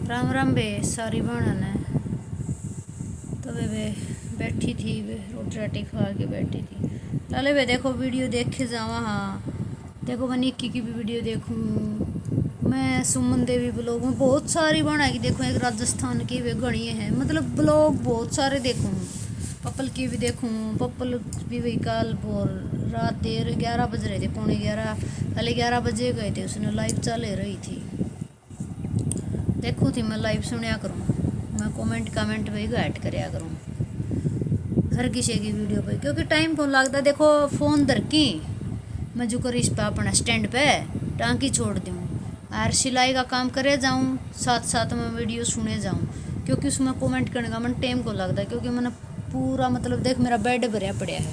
राम राम बे सारी बहन है। तो वे बैठी थी, वे रोटी राटी खा के बैठी थी। लाले वे देखो वीडियो देख के जावा। हाँ देखो मैं निक्की की भी वीडियो देखूँ, मैं सुमन देवी ब्लॉग में बहुत सारी बनाएगी। देखो एक राजस्थान की वे गणी है, मतलब ब्लॉग बहुत सारे देखूँ। पप्पल की भी देखूँ, पप्पल भी वही कल और रात 11 बज रहे थे, पौने 11, पहले 11 बजे गए थे, उसने लाइव चले रही थी। देखो थी मैं लाइव सुनया करूँ, मैं कमेंट वही ऐड करया करूँ हर किसी की वीडियो पे, क्योंकि टाइम कौन लगता। देखो फ़ोन धर की मैं जो कर इस पे अपना स्टैंड पे टांकी छोड़ दूँ और सिलाई का काम करे जाऊँ, साथ साथ में वीडियो सुने जाऊँ, क्योंकि उसमें कमेंट करने का मन टाइम को लगता है। क्योंकि मैंने पूरा मतलब देख मेरा बेड भरिया पड़ा है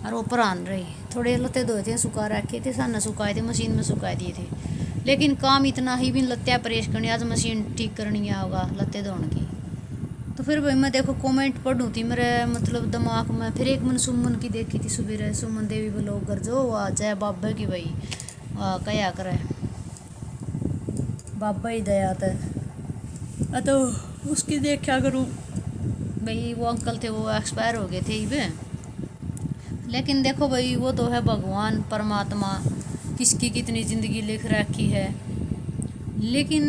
और ऊपर आन रही थोड़े लत्ते धोए थे, सुखा रखे थे, साना सुखाए थे, मशीन में सुखा दिए थे। लेकिन काम इतना ही भी लत्या प्रेस करनी, आज मशीन ठीक करनी होगा लत्ते धोने की। तो फिर भाई मैं देखो कमेंट पढ़ूँ थी मेरे मतलब दिमाग में। फिर एक मन सुमन की देखी थी सुबह, सुमन देवी ब्लॉग कर जो वाह जय बाबा की भाई क्या करे बाबा ही दया तो उसकी देखा करूँ भाई। वो अंकल थे वो एक्सपायर हो गए थे ही। लेकिन देखो भाई वो तो है भगवान परमात्मा, किसकी कितनी ज़िंदगी लिख रखी है। लेकिन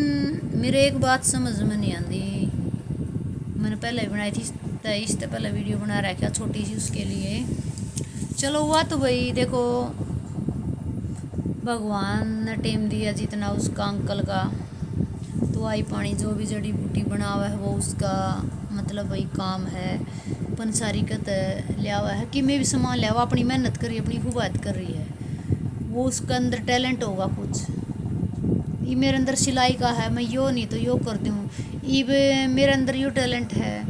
मेरे एक बात समझ में नहीं आती, मैंने पहले बनाई थी इससे पहले वीडियो बना रखा छोटी सी उसके लिए। चलो हुआ तो भाई देखो भगवान ने टेम दिया जितना उसका अंकल का, तो आई पानी जो भी जड़ी बूटी बना हुआ है वो उसका मतलब वही काम है। पंसारी कत लिया हुआ है कि मैं भी सामान लिया हुआ, अपनी मेहनत करी, अपनी खुबात कर रही है। वो उसका अंदर टैलेंट होगा कुछ, ये मेरे अंदर सिलाई का है, मैं यो नहीं तो यो कर दूँ। ये मेरे अंदर यो टैलेंट है,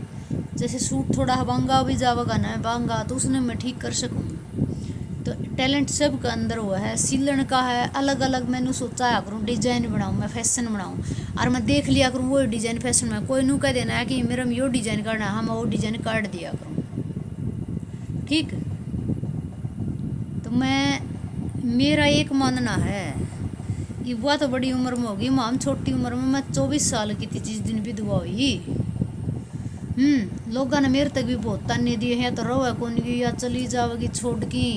जैसे सूट थोड़ा बांगा भी जाएगा ना बांगा तो उसने मैं ठीक कर सकूँ। तो टैलेंट सब का अंदर हुआ है, सिलन का है अलग अलग। मैंने सोचा करूँ डिजाइन बनाऊँ, मैं फैशन बनाऊँ और मैं देख लिया करूँ वो डिजाइन फैशन में। कोई नू कह देना है कि मेरा यो डिजाइन करना है, हम वो डिजाइन काट दिया करूँ। ठीक, तो मैं मेरा एक मानना है ये बुआ तो बड़ी उम्र में होगी, माम छोटी उम्र में, मैं 24 साल की थी जिस दिन विधवा हुई। लोगों ने मेरे तक भी बहुत ताने दिए हैं, तो रहो कौन की या चली जाओगी छोड़ की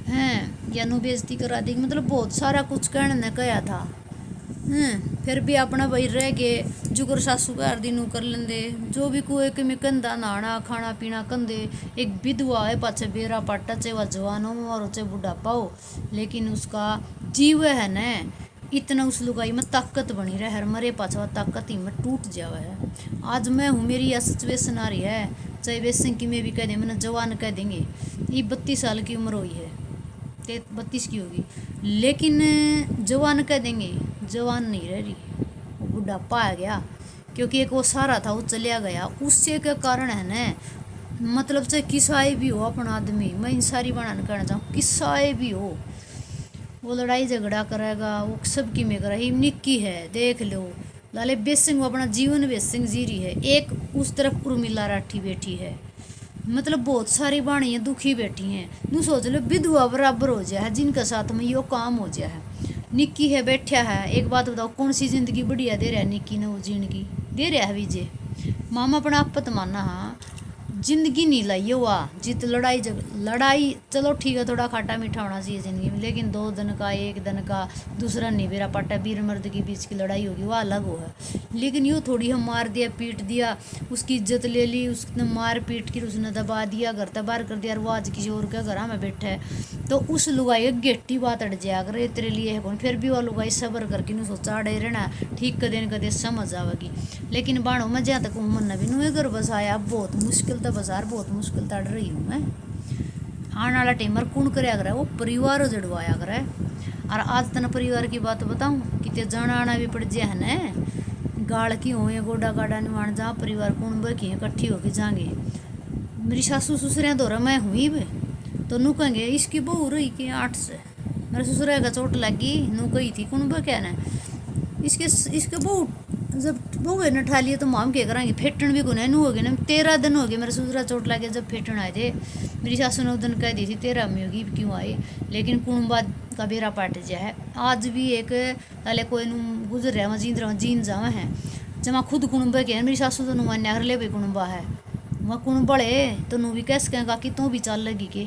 हैं या नु बेइज्जती करा देगी, मतलब बहुत सारा कुछ कहने ने कहा था। फिर भी अपना भाई रह गए, जुगर सासू घर दिन कर लेंदे जो भी कोई कि मैं कंधा नहाना खाना पीना कंधे। एक विधवा है पाचे बेरा पाटा, चाहे वह जवान हो और चाहे बुढ़ापा हो, लेकिन उसका जीव है न इतना उस लुगाई में ताकत बनी रहे, हर मरे पाछा ताकत ही में टूट जावा है। आज मैं हूँ, मेरी यह सिचुएशन आ रही है, चाहे वैसे की मैं भी कह दें, मैंने जवान कह देंगे। ये 32 साल की उम्र हुई है, 32 की होगी, लेकिन जवान कह देंगे, जवान नहीं रह रही, वो बुढ़ापा आ गया। क्योंकि एक वो सारा था वो चलिया गया, उससे के कारण है न मतलब चाहे किसाए भी हो अपना आदमी, मैं इन सारी बनाने करना चाहूँ, किसाए भी हो वो लड़ाई झगड़ा करेगा, वो सबकी में करा ही निक्की है देख लो। लाले बेसिंग वो अपना जीवन बेसिंग जी रही है, एक उस तरफ उर्मिला राठी बैठी है, मतलब बहुत सारी बाणियाँ दुखी बैठी हैं। नू सोच लो विधवा बराबर हो जाए जिनका साथ में यो काम हो जाए है। निक्की है बैठा है, एक बात बताओ कौन सी जिंदगी बढ़िया दे रहा है निक्की ने, वो जिंदगी दे रहा है विजय मामा अपना आपत माना। हाँ जिंदगी नहीं लाई हुआ जित लड़ाई चलो ठीक है, थोड़ा खाटा मीठा होना चाहिए जिंदगी में, लेकिन 2 दिन का 1 दिन का दूसरा निबेरा पाटा वीर मर्द के बीच की लड़ाई होगी वह अलग हो है। लेकिन यूँ थोड़ी हम मार दिया पीट दिया, उसकी इज्जत ले ली, उसने मार पीट कर उसने दबा दिया, घर तबार कर दिया, और वो आज किसी और के घर में बैठा है, तो उस लुगाई गेट्टी बात अड़ जाया करे तेरे लिए है कौन। फिर भी वह लुगाई सबर करके नहीं सोचा अड़े रहना ठीक कदे न कदे समझ आवेगी। लेकिन बाणों में जहाँ तक मन भी नू घर बसाया बहुत मुश्किल था, बाजार बहुत मुश्किल तड़ रही हूँ मैं। आने वाला टाइमर कौन कराया करे, वो परिवार जड़वाया करे। और आज तन परिवार की बात बताऊँ कि जाना आना भी पड़ जाए है न, गाड़ की हो गोडा गाड़ा निवाण जहाँ परिवार कौन बकी इकट्ठी होके जाएंगे। मेरी सासू ससुरिया दौरा मैं हुई भी तो नू कहेंगे इसकी बहू रही कि 8 से, मेरे ससुर का चोट लगी नू कही थी कौन क्या न इसके बहू जब बहू ने ठा लिया तो माम क्या कराएंगे, फेटन भी कोने नू हो गए ना 13 दिन हो गए मेरे ससुरा चोट लगे जब फेटन आए थे। मेरी सासू ने उस दिन कह दी थी 13 में होगी क्यों आई, लेकिन कुंबा का बेरा पाट जा है। आज भी एक ताले कोई नू गुजर रहा वहाँ जींद रहा जीन जावा है, जमा खुद कुणुंबे के मेरी सासू तो नुआ नहर ले भाई कुणुंबा है वहाँ कुणुबड़े तो नू भी कैसे कहेगा कि तू भी चल लगी के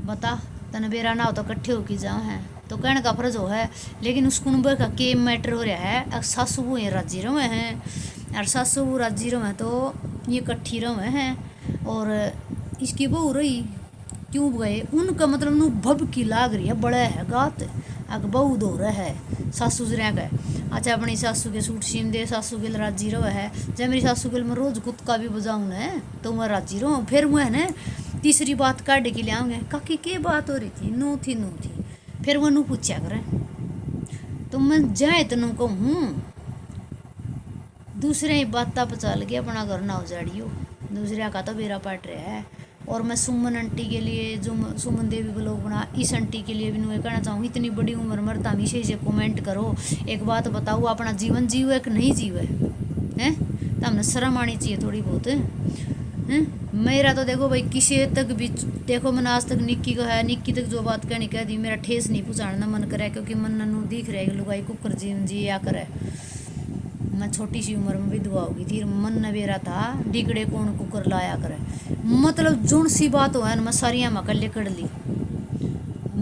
बता तन बेरा ना हो तो कट्ठे होके जाओ हैं तो कहने का फर्ज हो है। लेकिन उस कुणुंबे का के मैटर हो रहा है अब सासू वो ये राजी रहे हैं और सासू वो राजी रहे तो ये कट्ठी रहे हैं और इसकी बहू रही क्यों गए उनका मतलब नू भब की लाग रही है बड़ा है गात अग बहू दो रहा है सासू से रह गए अच्छा अपनी सासू के सूट सीम दे सासू के राजी रहो है जब मेरी सासू के मैं रोज कुत्ता भी बजाऊँ न तो मैं राजी रहो फिर मैं न तीसरी बात काट के ले आऊँगे काकी के बात हो रही थी नू थी फिर वो नू पूछा करे तो मैं जाए तो नू कहूँ दूसरे ही बात पचा लगे अपना घर ना उजाड़ियो दूसरे का तो बेरा पाट रहा है। और मैं सुमन आंटी के लिए जो सुमन देवी को लोग बना इस आंटी के लिए भी मैं कहना चाहूँ इतनी बड़ी उम्र मर हमेशा से कमेंट करो एक बात बताओ अपना जीवन जीव है कि नहीं जीव है तो हमने शर्म आनी चाहिए थोड़ी बहुत हैं। मेरा तो देखो भाई किसी तक भी देखो मैंने आज तक निक्की को है निक्की तक जो बात कहनी कह दी मेरा ठेस नहीं पहुँचाना मन करे क्योंकि मन नू दिख रहा है लुगाई कुकर जीवन जी या करे मैं छोटी सी उम्र में विधवा होगी थी मन न बेरा था डिगड़े कौन कुकर लाया करे मतलब जोन सी बात हो है मैं सारिया में कल कर ली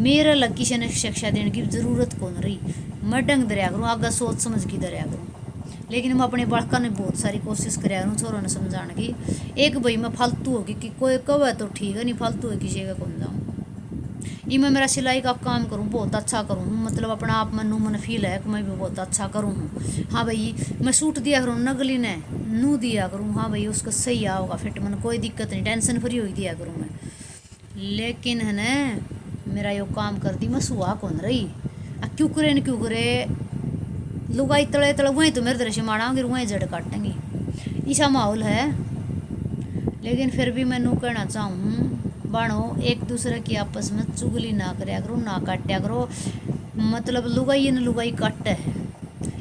मेरा लग किसी ने शिक्षा देने की जरूरत कौन रही मैं डंग दरिया करूँ आगे सोच समझ की दरिया करूँ। लेकिन मैं अपने बड़का ने बहुत सारी कोशिश कराया करूँ छोरों ने समझाने की एक भाई मैं फालतू होगी कि कोई कब है तो ठीक है नहीं फालतू है किसी का कौन जाऊँ ये मैं मेरा सिलाई का काम करूँ बहुत अच्छा करूँ मतलब अपना आप मन फील है कि मैं भी बहुत अच्छा करूँ हाँ भाई मैं सूट दिया करूँ नगली ने नू दिया करूँ हाँ भाई उसका सही आओगा फिट मन कोई दिक्कत नहीं टेंशन फ्री हो दिया करूँ मैं। लेकिन है ना मेरा यो काम कर दी मैं सुहा कौन रही क्यों करे न क्यों करे लुगाई तले तले वहीं तो मेरे तरह से मारांगे वहीं जड़ काटेंगी ऐसा माहौल है। लेकिन फिर भी मैं नू कहना चाहूँ बाणो एक दूसरे की आपस में चुगली ना करया करो ना काटा करो मतलब लुगाई न लुगाई काटे है।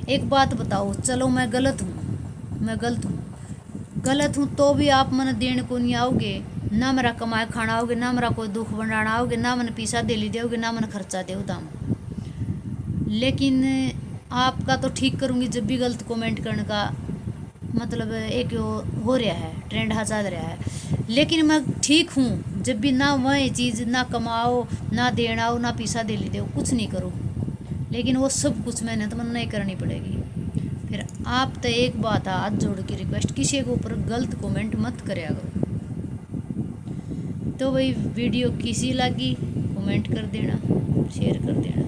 एक बात बताओ चलो मैं गलत हूँ तो भी आप मन देने को नहीं आओगे ना मेरा कमाए खाना आओगे ना मेरा कोई दुख बनाना आओगे ना मन पैसा दे ली दोगे ना मन खर्चा दे दाम। लेकिन आपका तो ठीक करूँगी जब भी गलत कमेंट करने का मतलब एक हो रहा है ट्रेंड हाँ चल रहा है। लेकिन मैं ठीक हूँ जब भी ना वह चीज़ ना कमाओ ना देना हो ना पैसा दे ली दो कुछ नहीं करो लेकिन वो सब कुछ मेहनत मन नहीं करनी पड़ेगी। फिर आप तो एक बात है हाथ जोड़ के रिक्वेस्ट किसी के ऊपर गलत कमेंट मत करया करो। तो भाई वीडियो किसी लगी कमेंट कर देना शेयर कर देना।